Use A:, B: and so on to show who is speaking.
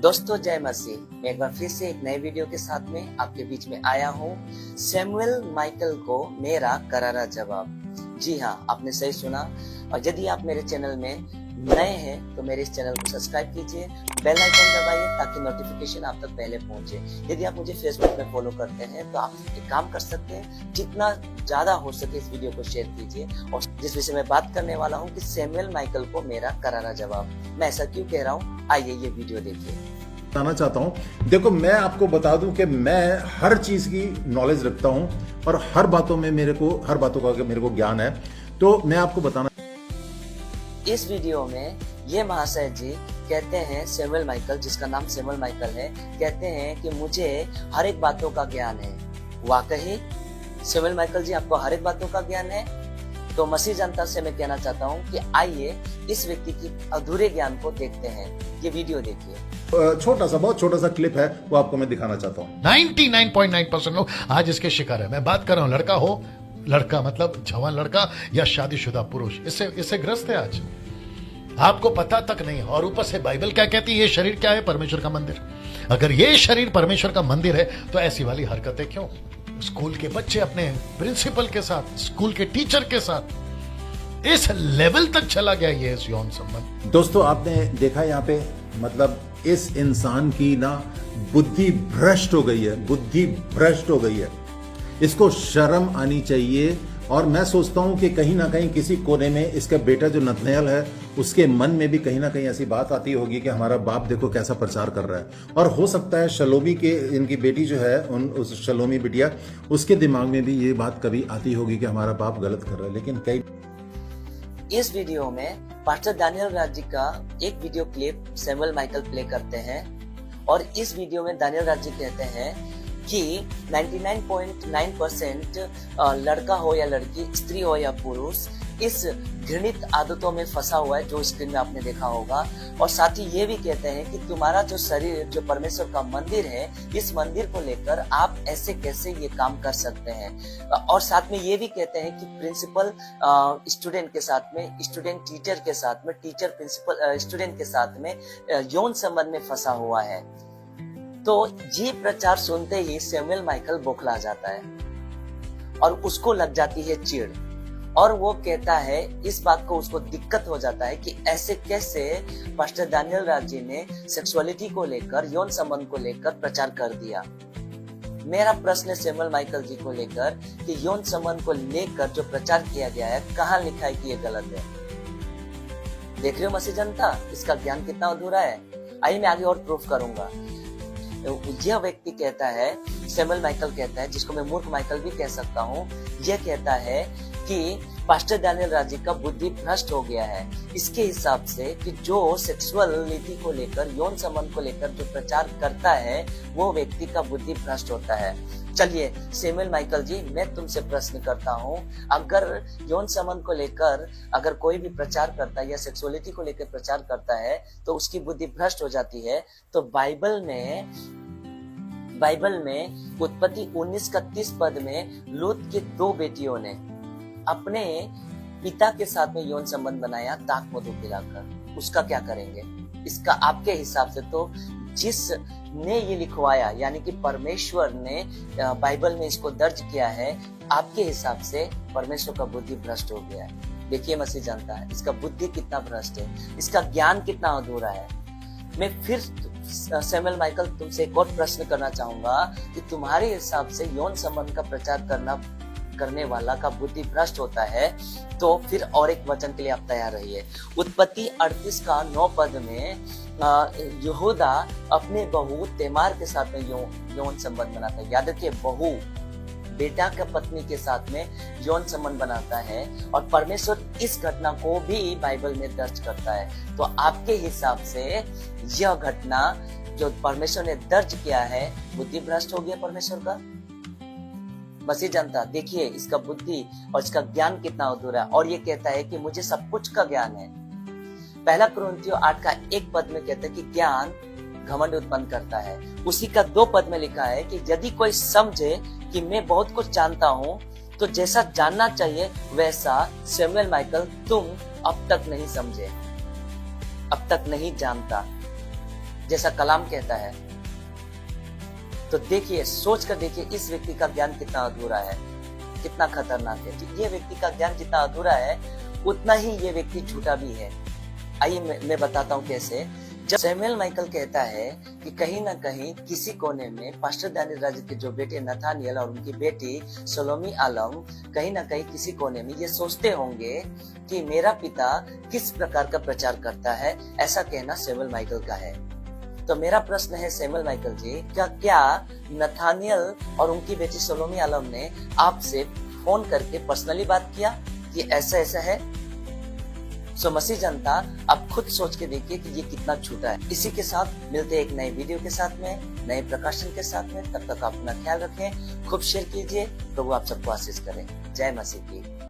A: दोस्तों जय मसीह। मैं एक बार फिर से एक नए वीडियो के साथ में आपके बीच में आया हूँ। सैमुअल माइकल को मेरा करारा जवाब। जी हाँ, आपने सही सुना। और यदि आप मेरे चैनल में नए हैं तो मेरे इस चैनल को सब्सक्राइब कीजिए, बेल आइकन दबाइए ताकि नोटिफिकेशन आप तक पहले पहुंचे। यदि आप मुझे फेसबुक पे फॉलो करते हैं तो आप एक काम कर सकते हैं, जितना ज्यादा हो सके इस वीडियो को शेयर कीजिए। और जिस विषय में बात करने वाला हूँ कि सैमुअल माइकल को मेरा करारा जवाब, मैं ऐसा क्यों कह रहा हूँ, आइए ये वीडियो देखिए।
B: बताना चाहता हूं, देखो मैं आपको बता दूं कि मैं हर चीज की नॉलेज रखता हूं और हर बातों का मेरे को ज्ञान है। तो मैं आपको बताना,
A: इस वीडियो में ये महाशय जी कहते हैं, सैमुअल माइकल, जिसका नाम सैमुअल माइकल है, कहते हैं कि मुझे हर एक बातों का ज्ञान है। वाकई सैमुअल माइकल जी, आपको हर एक बातों का ज्ञान है? तो मसीह जनता से मैं कहना चाहता हूँ कि आइए इस व्यक्ति की अधूरे ज्ञान को देखते हैं। ये वीडियो देखिए।
B: बहुत छोटा सा क्लिप है, वो आपको मैं दिखाना चाहता हूँ।
C: 99.9% लोग आज इसके शिकार है। मैं बात कर रहा हूं, लड़का हो, लड़का मतलब जवान लड़का या शादीशुदा पुरुष, इससे ग्रस्त है आज। आपको पता तक नहीं। और ऊपर से बाइबल क्या कहती है, ये शरीर क्या है? परमेश्वर का मंदिर। अगर ये शरीर परमेश्वर का मंदिर है तो ऐसी वाली हरकतें क्यों? स्कूल के बच्चे अपने प्रिंसिपल के साथ, स्कूल के टीचर के साथ इस लेवल तक चला गया ये यौन संबंध।
B: दोस्तों आपने देखा यहाँ पे, मतलब इस इंसान की ना बुद्धि भ्रष्ट हो गई है, इसको शर्म आनी चाहिए। और मैं सोचता हूं कि कहीं ना कहीं किसी कोने में इसका बेटा जो नतनएल है, उसके मन में भी कहीं ना कहीं ऐसी बात आती होगी कि हमारा बाप देखो कैसा प्रचार कर रहा है। और हो सकता है शलोमी के, इनकी बेटी जो है, उस शलोमी बिटिया, उसके दिमाग में भी ये बात कभी आती होगी कि हमारा बाप गलत कर रहा है। लेकिन कई
A: इस वीडियो में पास्टर दानियल राज जी का एक video clip Samuel Michael play करते हैं। और इस वीडियो में दानियल राज जी कहते हैं कि 99.9% लड़का हो या लड़की, स्त्री हो या पुरुष, इस घृणित आदतों में फंसा हुआ है जो स्क्रीन में आपने देखा होगा। और साथ ही ये भी कहते हैं कि तुम्हारा जो शरीर, जो परमेश्वर का मंदिर है, इस मंदिर को लेकर आप ऐसे कैसे ये काम कर सकते हैं। और साथ में ये भी कहते हैं कि प्रिंसिपल स्टूडेंट के साथ में, स्टूडेंट टीचर के साथ में, टीचर प्रिंसिपल स्टूडेंट के साथ में यौन संबंध में फंसा हुआ है। तो ये प्रचार सुनते ही सैमुअल माइकल बौखला जाता है और उसको लग जाती है चिढ़। और वो कहता है, इस बात को उसको दिक्कत हो जाता है कि ऐसे कैसे पास्टर दानियल राज जी ने सेक्सुअलिटी को लेकर, यौन संबंध को लेकर प्रचार कर दिया। मेरा प्रश्न सैमुअल माइकल जी को लेकर कि यौन संबंध को लेकर जो प्रचार किया गया है, कहाँ लिखा है कि ये गलत है? देख रहे हो मसीह जनता, इसका ज्ञान कितना अधूरा है। आइए मैं आगे और प्रूफ करूंगा। यह व्यक्ति कहता है, सैमुअल माइकल कहता है, जिसको मैं मूर्ख माइकल भी कह सकता हूँ, यह कहता है कि पास्टर दानियल राज जी का बुद्धि भ्रष्ट हो गया है। इसके हिसाब से कि जो सेक्सुअलिटी को लेकर, यौन संबंध को लेकर जो प्रचार करता है, वो व्यक्ति का बुद्धि भ्रष्ट होता है। चलिए सैमुअल माइकल जी, मैं तुमसे प्रश्न करता हूँ, अगर यौन संबंध को लेकर अगर कोई भी प्रचार करता है या सेक्सुअलिटी को लेकर प्रचार करता है तो उसकी बुद्धि भ्रष्ट हो जाती है। तो बाइबल में उत्पत्ति 19:30 पद में लूत की 2 बेटियों ने अपने पिता के साथ में यौन संबंध बनाया ताक मधु पिलाकर। उसका क्या करेंगे? इसका आपके हिसाब से तो जिसने ये लिखवाया, यानी कि परमेश्वर ने बाइबल में इसको दर्ज किया है, आपके हिसाब से परमेश्वर का बुद्धि भ्रष्ट हो गया है। देखिए मसीह जानता है इसका बुद्धि कितना भ्रष्ट है, इसका ज्ञान कितना अधूरा है। मैं फिर सैमुअल माइकल तुमसे एक और प्रश्न करना चाहूंगा कि तुम्हारे हिसाब से यौन संबंध का प्रचार करने वाला का बुद्धि भ्रष्ट होता है, तो फिर और एक वचन के लिए आप तैयार रहिए। उत्पत्ति 38:9 पद में यहूदा अपने बहू तेमार के साथ में यौन संबंध बनाता है। याद रखिए, बहू बेटा का पत्नी के साथ में यौन संबंध बनाता है और परमेश्वर इस घटना को भी बाइबल में दर्ज करता है। तो आपके हिसाब से यह घटना जो परमेश्वर ने दर्ज किया है, बुद्धि भ्रष्ट हो गया परमेश्वर का? मसीह जनता देखिए इसका बुद्धि और इसका ज्ञान कितना अधूरा है। और ये कहता है कि मुझे सब कुछ का ज्ञान है। 1 कुरिन्थियों 8:1 पद में कहता है कि ज्ञान घमंड उत्पन्न करता है। उसी का 2 पद में लिखा है कि यदि कोई समझे कि मैं बहुत कुछ जानता हूँ, तो जैसा जानना चाहिए वैसा सैमुअल माइकल तुम अब तक नहीं समझे, अब तक नहीं जानता। जैसा कलाम कहता है। तो देखिए, सोच कर देखिए इस व्यक्ति का ज्ञान कितना अधूरा है, कितना खतरनाक है। ये व्यक्ति का ज्ञान जितना अधूरा है उतना ही ये व्यक्ति झूठा भी है। आइए मैं बताता हूँ कैसे। जब सैमुअल माइकल कहता है कि कहीं ना कहीं किसी कोने में पास्टर दानियल राज के जो बेटे नथानियल और उनकी बेटी सलोमी आलम कहीं ना कहीं किसी कोने में ये सोचते होंगे कि मेरा पिता किस प्रकार का प्रचार करता है, ऐसा कहना सैमुअल माइकल का है। तो मेरा प्रश्न है सैमुअल माइकल जी, क्या नथानियल और उनकी बेटी सलोमी आलम ने आपसे फोन करके पर्सनली बात किया कि ऐसा ऐसा है? सो मसीह जनता, आप खुद सोच के देखिए कि ये कितना झूठा है। इसी के साथ मिलते हैं एक नए वीडियो के साथ में, नए प्रकाशन के साथ में। तब तक आप अपना ख्याल रखें, खूब शेयर कीजिए। प्रभु आप सबको आशीष करें। जय मसीह की।